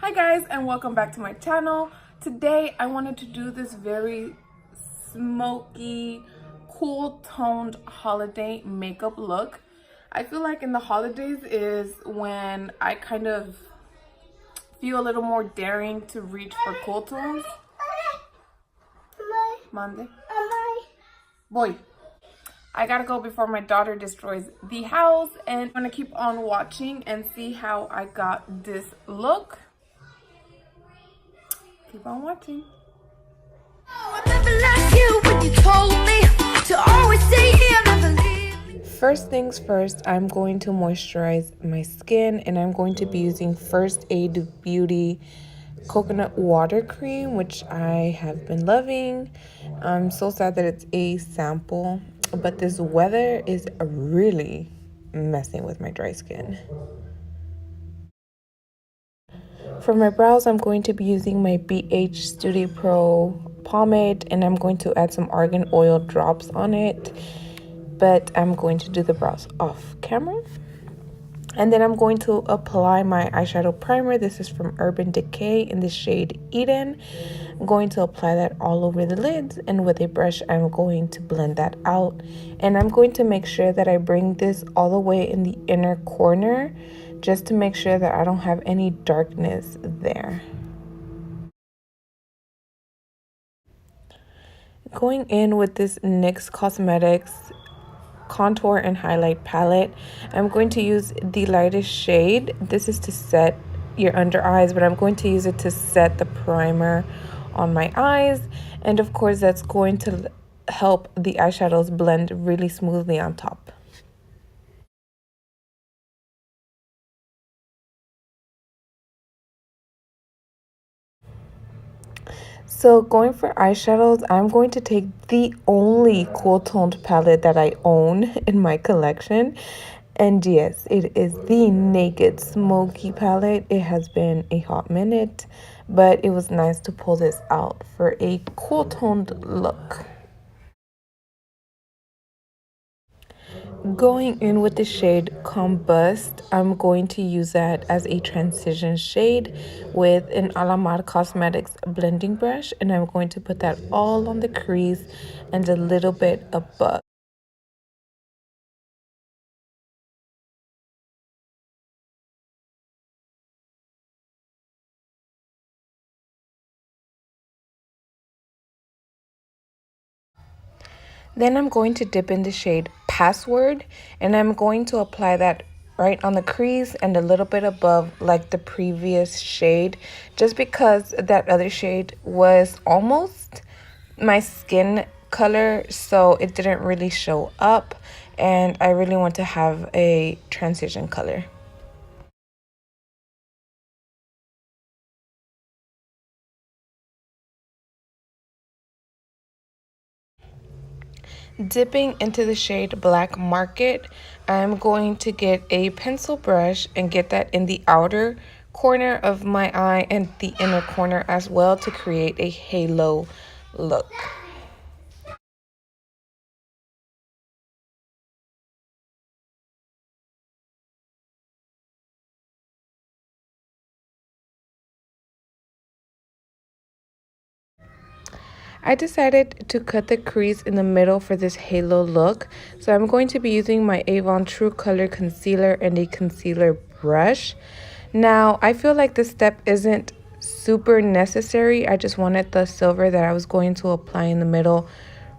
Hi guys, and welcome back to my channel. Today I wanted to do this very smoky, cool toned holiday makeup look. I feel like in the holidays is when I kind of feel a little more daring to reach for cool tones. Monday. Boy. I gotta go before my daughter destroys the house, and I'm gonna keep on watching and see how I got this look. Keep on watching. First things first, I'm going to moisturize my skin, and I'm going to be using First Aid Beauty coconut water cream, which I have been loving. I'm so sad that it's a sample, but this weather is really messing with my dry skin. For my brows, I'm going to be using my BH Studio Pro pomade, and I'm going to add some argan oil drops on it, but I'm going to do the brows off camera. And then I'm going to apply my eyeshadow primer. This is from Urban Decay in the shade Eden. I'm going to apply that all over the lids, and with a brush I'm going to blend that out. And I'm going to make sure that I bring this all the way in the inner corner, just to make sure that I don't have any darkness there. Going in with this NYX Cosmetics contour and highlight palette, I'm going to use the lightest shade. This is to set your under eyes, but I'm going to use it to set the primer on my eyes, and of course that's going to help the eyeshadows blend really smoothly on top. So going for eyeshadows, I'm going to take the only cool toned palette that I own in my collection. And yes, it is the Naked Smoky palette. It has been a hot minute, but it was nice to pull this out for a cool toned look. Going in with the shade Combust, I'm going to use that as a transition shade with an Alamar Cosmetics blending brush, and I'm going to put that all on the crease and a little bit above. Then I'm going to dip in the shade Password, and I'm going to apply that right on the crease and a little bit above like the previous shade, just because that other shade was almost my skin color, so it didn't really show up, and I really want to have a transition color. Dipping into the shade Black Market, I'm going to get a pencil brush and get that in the outer corner of my eye and the inner corner as well to create a halo look. I decided to cut the crease in the middle for this halo look, so I'm going to be using my Avon True Color Concealer and a concealer brush. Now, I feel like this step isn't super necessary. I just wanted the silver that I was going to apply in the middle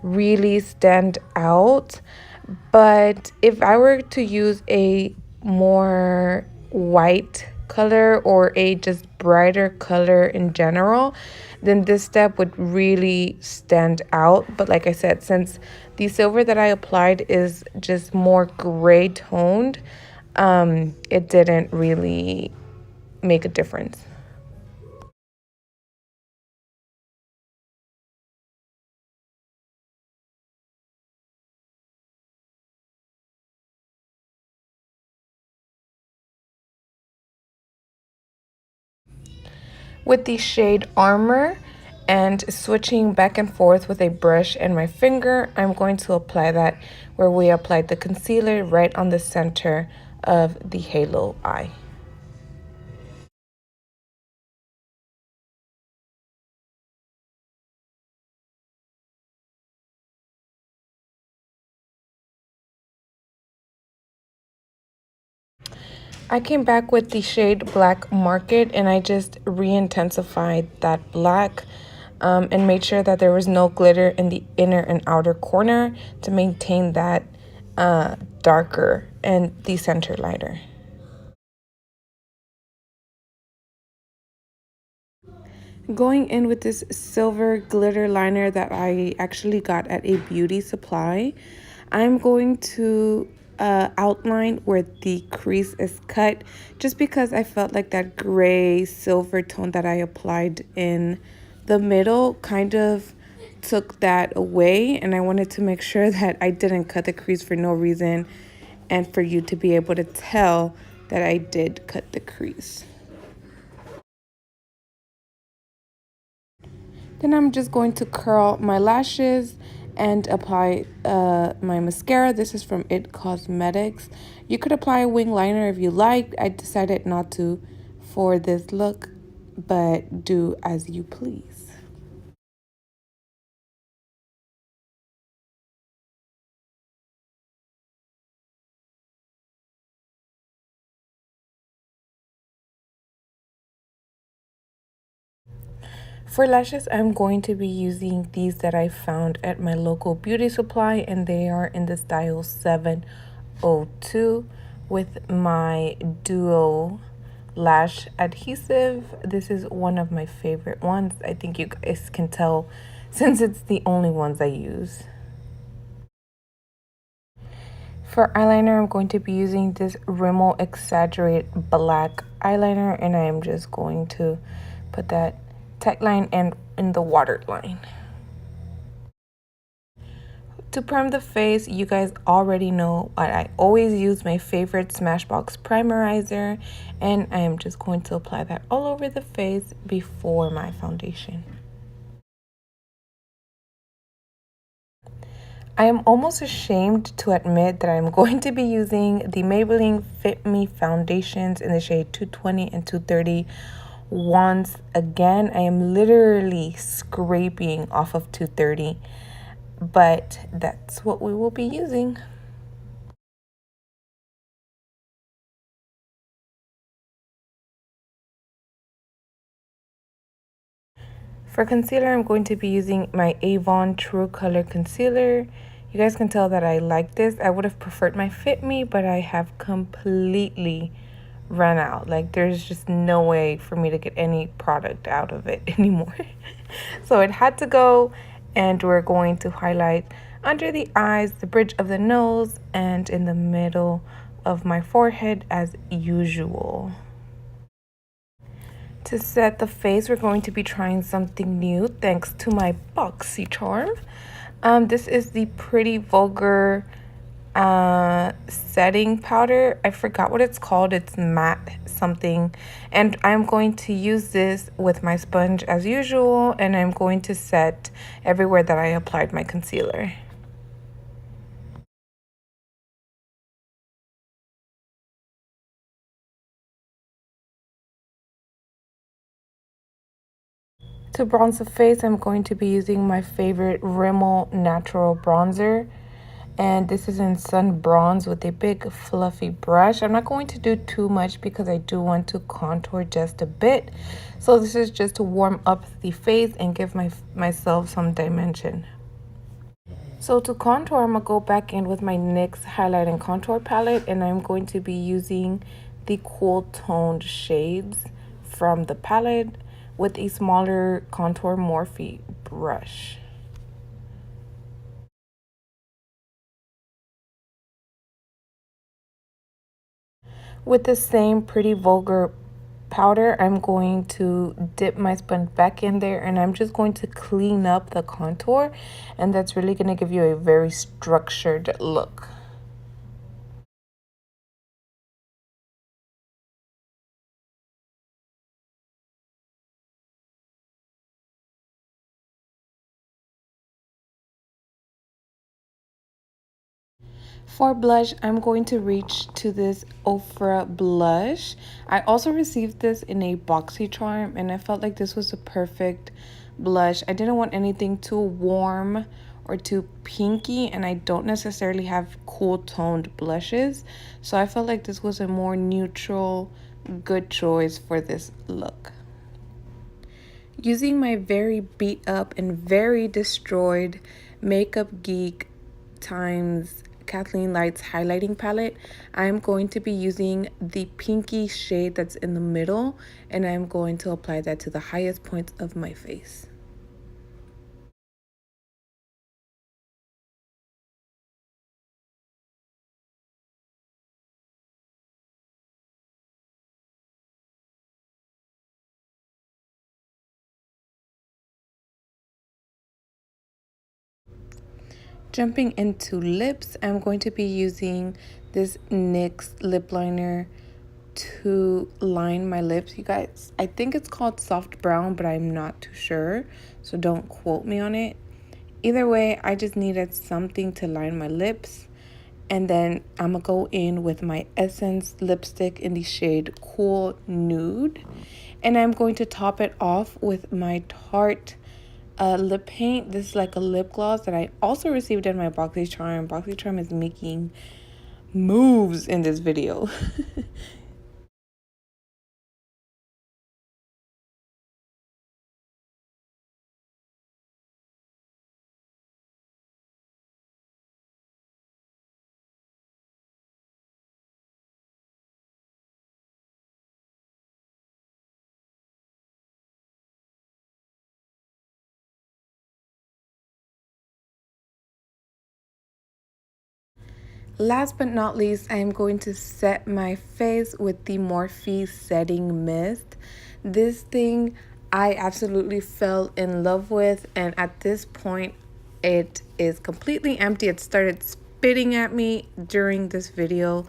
really stand out. But if I were to use a more white color or a just brighter color in general, then this step would really stand out. But like I said, since the silver that I applied is just more gray toned, it didn't really make a difference. With the shade Armor and switching back and forth with a brush and my finger, I'm going to apply that where we applied the concealer, right on the center of the halo eye. I came back with the shade Black Market and I just re-intensified that black and made sure that there was no glitter in the inner and outer corner to maintain that darker and the center lighter. Going in with this silver glitter liner that I actually got at a beauty supply, I'm going to outline where the crease is cut just because I felt like that gray silver tone that I applied in the middle kind of took that away, and I wanted to make sure that I didn't cut the crease for no reason and for you to be able to tell that I did cut the crease. Then I'm just going to curl my lashes and apply my mascara. This is from It Cosmetics. You could apply a wing liner if you like. I decided not to for this look, but do as you please. For lashes, I'm going to be using these that I found at my local beauty supply, and they are in the style 702 with my duo lash adhesive. This is one of my favorite ones. I think you guys can tell since it's the only ones I use. For eyeliner, I'm going to be using this Rimmel Exaggerate Black eyeliner, and I am just going to put that tight line and in the waterline. To prime the face, you guys already know I always use my favorite Smashbox primerizer, and I am just going to apply that all over the face before my foundation. I am almost ashamed to admit that I'm going to be using the Maybelline Fit Me foundations in the shade 220 and 230 once again. I am literally scraping off of 230, but that's what we will be using. For concealer, I'm going to be using my Avon True Color Concealer. You guys can tell that I like this. I would have preferred my Fit Me, but I have completely run out. Like, there's just no way for me to get any product out of it anymore. So it had to go, and we're going to highlight under the eyes, the bridge of the nose, and in the middle of my forehead as usual. To set the face, we're going to be trying something new thanks to my BoxyCharm. This is the Pretty Vulgar setting powder. I forgot what it's called. It's matte something. And I'm going to use this with my sponge as usual, and I'm going to set everywhere that I applied my concealer. To bronze the face, I'm going to be using my favorite Rimmel Natural Bronzer. And this is in Sun Bronze with a big fluffy brush. I'm not going to do too much because I do want to contour just a bit. So this is just to warm up the face and give myself some dimension. So to contour, I'm going to go back in with my NYX Highlight and Contour Palette, and I'm going to be using the cool toned shades from the palette with a smaller contour Morphe brush. With the same Pretty Vulgar powder, I'm going to dip my sponge back in there, and I'm just going to clean up the contour, and that's really going to give you a very structured look. For blush, I'm going to reach to this Ofra blush. I also received this in a BoxyCharm, and I felt like this was a perfect blush. I didn't want anything too warm or too pinky, and I don't necessarily have cool toned blushes. So I felt like this was a more neutral, good choice for this look. Using my very beat up and very destroyed Makeup Geek times Kathleen Light's highlighting palette, I'm going to be using the pinky shade that's in the middle, and I'm going to apply that to the highest points of my face. Jumping into lips, I'm going to be using this NYX lip liner to line my lips. You guys, I think it's called soft brown, but I'm not too sure, so don't quote me on it. Either way, I just needed something to line my lips, and then I'm gonna go in with my Essence lipstick in the shade Cool Nude, and I'm going to top it off with my Tarte lip paint. This is like a lip gloss that I also received in my BoxyCharm. BoxyCharm is making moves in this video. Last but not least, I am going to set my face with the Morphe Setting Mist. This thing I absolutely fell in love with, and at this point it is completely empty. It started spitting at me during this video,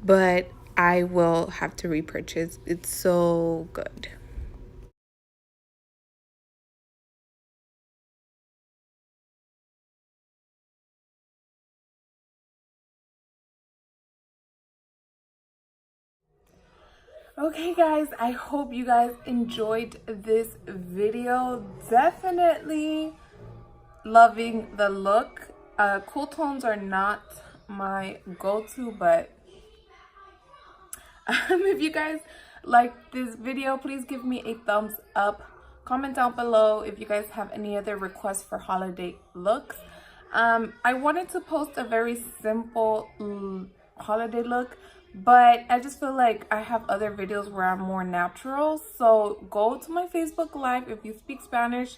but I will have to repurchase. It's so good. Okay guys, I hope you guys enjoyed this video. Definitely loving the look. Cool tones are not my go-to, but if you guys like this video, please give me a thumbs up. Comment down below if you guys have any other requests for holiday looks. I wanted to post a very simple holiday look, but I just feel like I have other videos where I'm more natural. So go to my Facebook Live if you speak Spanish.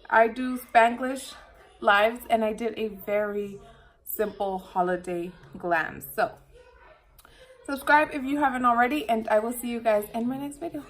I do Spanglish lives, and I did a very simple holiday glam. So subscribe if you haven't already, and I will see you guys in my next video.